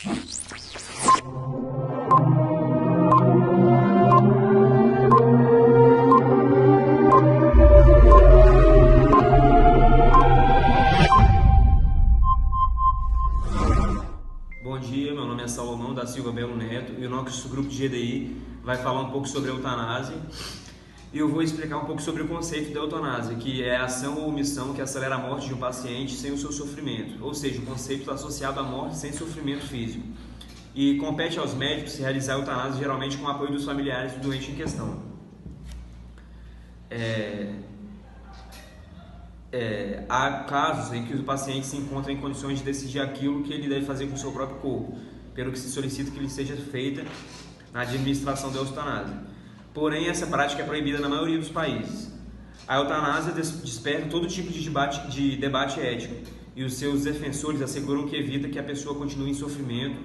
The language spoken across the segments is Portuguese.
Bom dia, meu nome é Salomão da Silva Belo Neto e o nosso grupo de GDI vai falar um pouco sobre a eutanásia e eu vou explicar um pouco sobre o conceito da eutanásia, que é a ação ou omissão que acelera a morte de um paciente sem o seu sofrimento, ou seja, o conceito está associado à morte sem sofrimento físico. E compete aos médicos realizar a eutanásia geralmente com o apoio dos familiares do doente em questão. Há casos em que o paciente se encontra em condições de decidir aquilo que ele deve fazer com o seu próprio corpo, pelo que se solicita que ele seja feita na administração da eutanásia. Porém, essa prática é proibida na maioria dos países. A eutanásia desperta todo tipo de debate ético, e os seus defensores asseguram que evita que a pessoa continue em sofrimento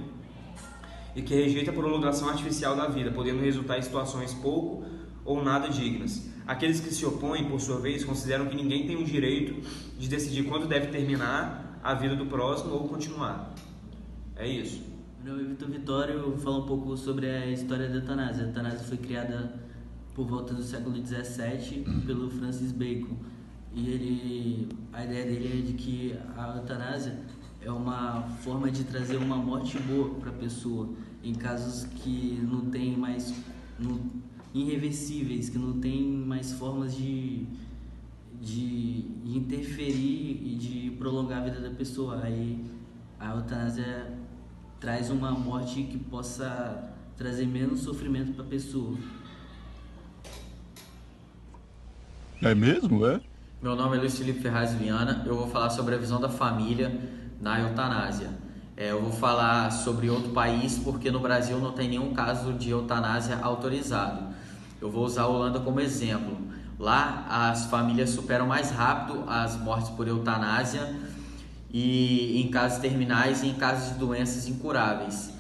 e que rejeita a prolongação artificial da vida, podendo resultar em situações pouco ou nada dignas. Aqueles que se opõem, por sua vez, consideram que ninguém tem o direito de decidir quando deve terminar a vida do próximo ou continuar. É isso. Meu nome é Vitor Vitório, eu vou falar um pouco sobre a história da eutanásia. A eutanásia foi criada por volta do século XVII pelo Francis Bacon. E a ideia dele é de que a eutanásia é uma forma de trazer uma morte boa para a pessoa, em casos que não tem mais... irreversíveis, que não tem mais formas de interferir e de prolongar a vida da pessoa. Aí a eutanásia traz uma morte que possa trazer menos sofrimento para a pessoa. É mesmo, é? Meu nome é Luiz Felipe Ferraz Viana, eu vou falar sobre a visão da família na eutanásia. Eu vou falar sobre outro país porque no Brasil não tem nenhum caso de eutanásia autorizado. Eu vou usar a Holanda como exemplo. Lá as famílias superam mais rápido as mortes por eutanásia e em casos terminais e em casos de doenças incuráveis.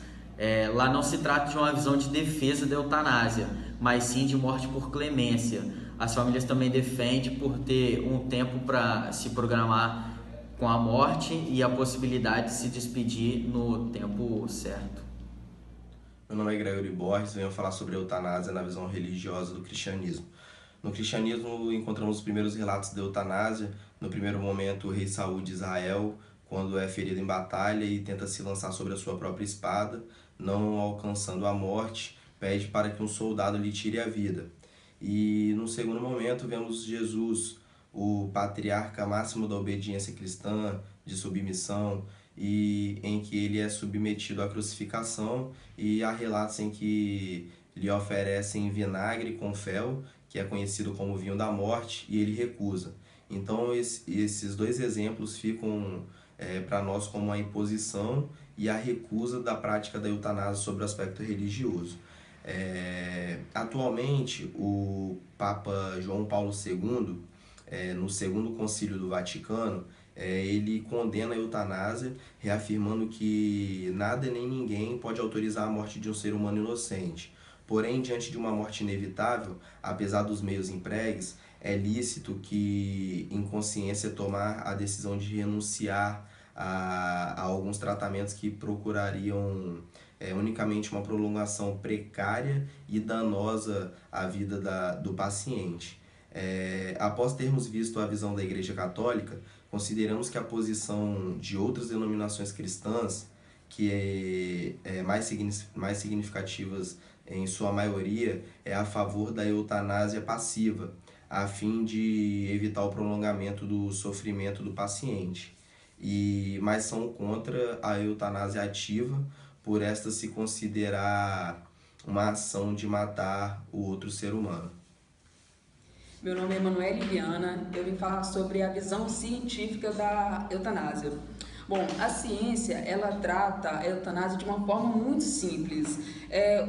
Lá não se trata de uma visão de defesa da eutanásia, mas sim de morte por clemência. As famílias também defendem por ter um tempo para se programar com a morte e a possibilidade de se despedir no tempo certo. Meu nome é Gregory Borges e venho falar sobre a eutanásia na visão religiosa do cristianismo. No cristianismo encontramos os primeiros relatos da eutanásia. No primeiro momento, o rei Saul de Israel, quando é ferido em batalha e tenta se lançar sobre a sua própria espada, não alcançando a morte, pede para que um soldado lhe tire a vida. E no segundo momento vemos Jesus, o patriarca máximo da obediência cristã, de submissão, e em que ele é submetido à crucificação, e há relatos em que lhe oferecem vinagre com fel, que é conhecido como vinho da morte, e ele recusa. Então esses dois exemplos ficam para nós como a imposição e a recusa da prática da eutanásia sobre o aspecto religioso. Atualmente, o Papa João Paulo II, no segundo concílio do Vaticano, ele condena a eutanásia, reafirmando que nada nem ninguém pode autorizar a morte de um ser humano inocente. Porém, diante de uma morte inevitável, apesar dos meios empregues, é lícito que, em consciência, tomar a decisão de renunciar a alguns tratamentos que procurariam unicamente uma prolongação precária e danosa à vida do paciente. Após termos visto a visão da Igreja Católica, consideramos que a posição de outras denominações cristãs, que mais significativas em sua maioria, é a favor da eutanásia passiva, a fim de evitar o prolongamento do sofrimento do paciente. Mas são contra a eutanásia ativa, por esta se considerar uma ação de matar o outro ser humano. Meu nome é Emanuele Viana, eu vim falar sobre a visão científica da eutanásia. Bom, a ciência, ela trata a eutanásia de uma forma muito simples.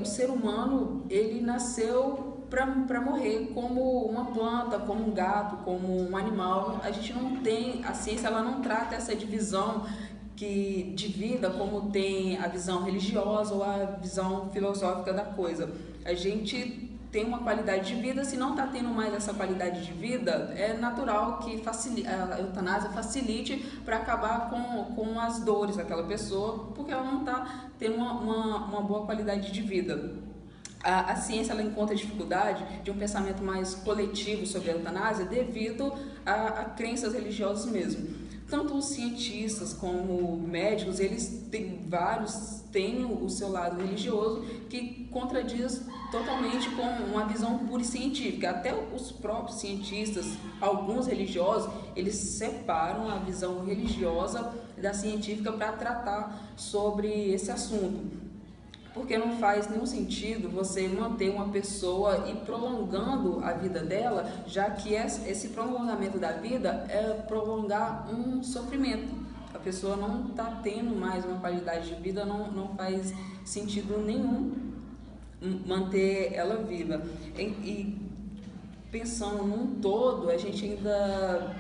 O ser humano, ele nasceu para morrer como uma planta, como um gato, como um animal. A gente não tem, a ciência ela não trata essa divisão de vida como tem a visão religiosa ou a visão filosófica da coisa. A gente tem uma qualidade de vida. Se não está tendo mais essa qualidade de vida, é natural que a eutanásia facilite para acabar com as dores daquela pessoa, porque ela não está tendo uma boa qualidade de vida. A ciência ela encontra dificuldade de um pensamento mais coletivo sobre a eutanásia devido a crenças religiosas mesmo. Tanto os cientistas como médicos, eles têm o seu lado religioso que contradiz totalmente com uma visão pura e científica. Até os próprios cientistas, alguns religiosos, eles separam a visão religiosa da científica para tratar sobre esse assunto. Porque não faz nenhum sentido você manter uma pessoa e prolongando a vida dela, já que esse prolongamento da vida é prolongar um sofrimento. A pessoa não está tendo mais uma qualidade de vida, não faz sentido nenhum manter ela viva. E pensando num todo, a gente ainda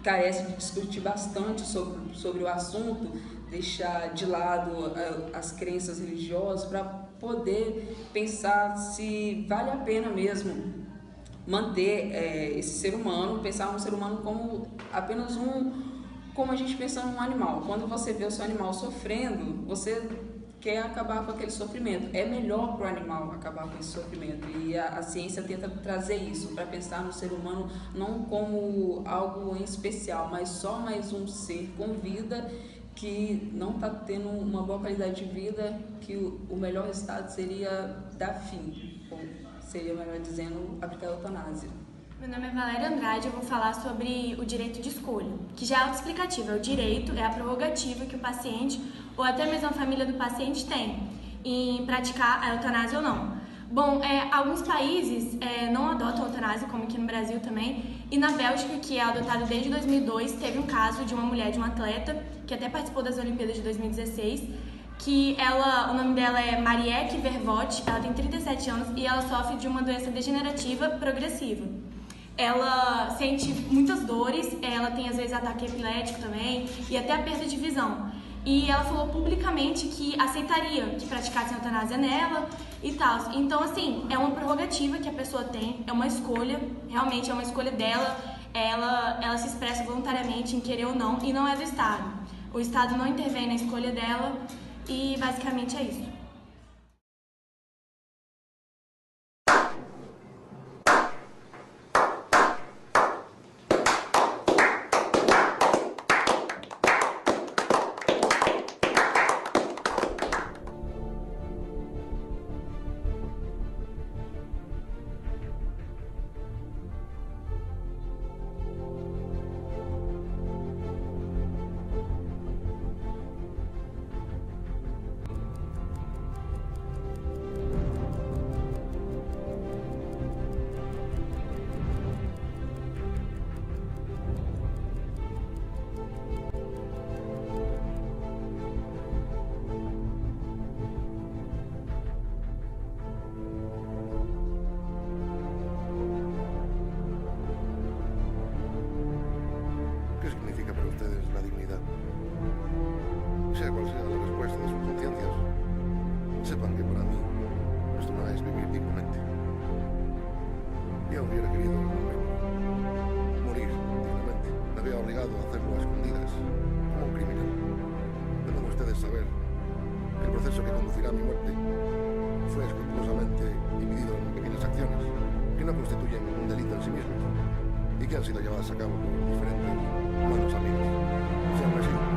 carece de discutir bastante sobre o assunto, deixar de lado as crenças religiosas para poder pensar se vale a pena mesmo manter esse ser humano, pensar no ser humano como apenas como a gente pensa num animal. Quando você vê o seu animal sofrendo, você quer acabar com aquele sofrimento. É melhor para o animal acabar com esse sofrimento. E a ciência tenta trazer isso, para pensar no ser humano não como algo em especial, mas só mais um ser com vida que não está tendo uma boa qualidade de vida, que o melhor resultado seria dar fim, ou seria, melhor dizendo, aplicar a eutanásia. Meu nome é Valéria Andrade, eu vou falar sobre o direito de escolha, que já é autoexplicativo, é o direito, é a prerrogativa que o paciente, ou até mesmo a família do paciente tem, em praticar a eutanásia ou não. Bom, alguns países não adotam a eutanásia, como aqui no Brasil também, e na Bélgica, que é adotado desde 2002, teve um caso de uma mulher, de um atleta, que até participou das Olimpíadas de 2016, que o nome dela é Marieke Vervoort, ela tem 37 anos e ela sofre de uma doença degenerativa progressiva. Ela sente muitas dores, ela tem às vezes ataque epilético também e até a perda de visão. E ela falou publicamente que aceitaria que praticassem eutanásia nela e tal. Então, assim, é uma prerrogativa que a pessoa tem, é uma escolha, realmente é uma escolha dela. Ela se expressa voluntariamente em querer ou não, e não é do Estado. O Estado não intervém na escolha dela e basicamente é isso. Sea cual sea la respuesta de sus conciencias, sepan que para mí esto no es vivir dignamente. Yo hubiera querido morir dignamente. Me veo obligado a hacerlo a escondidas, como un criminal. Deben ustedes saber que el proceso que conducirá a mi muerte fue escrupulosamente dividido en pequeñas acciones que no constituyen un delito en sí mismos y que han sido llevadas a cabo por diferentes manos amigas. Si aún así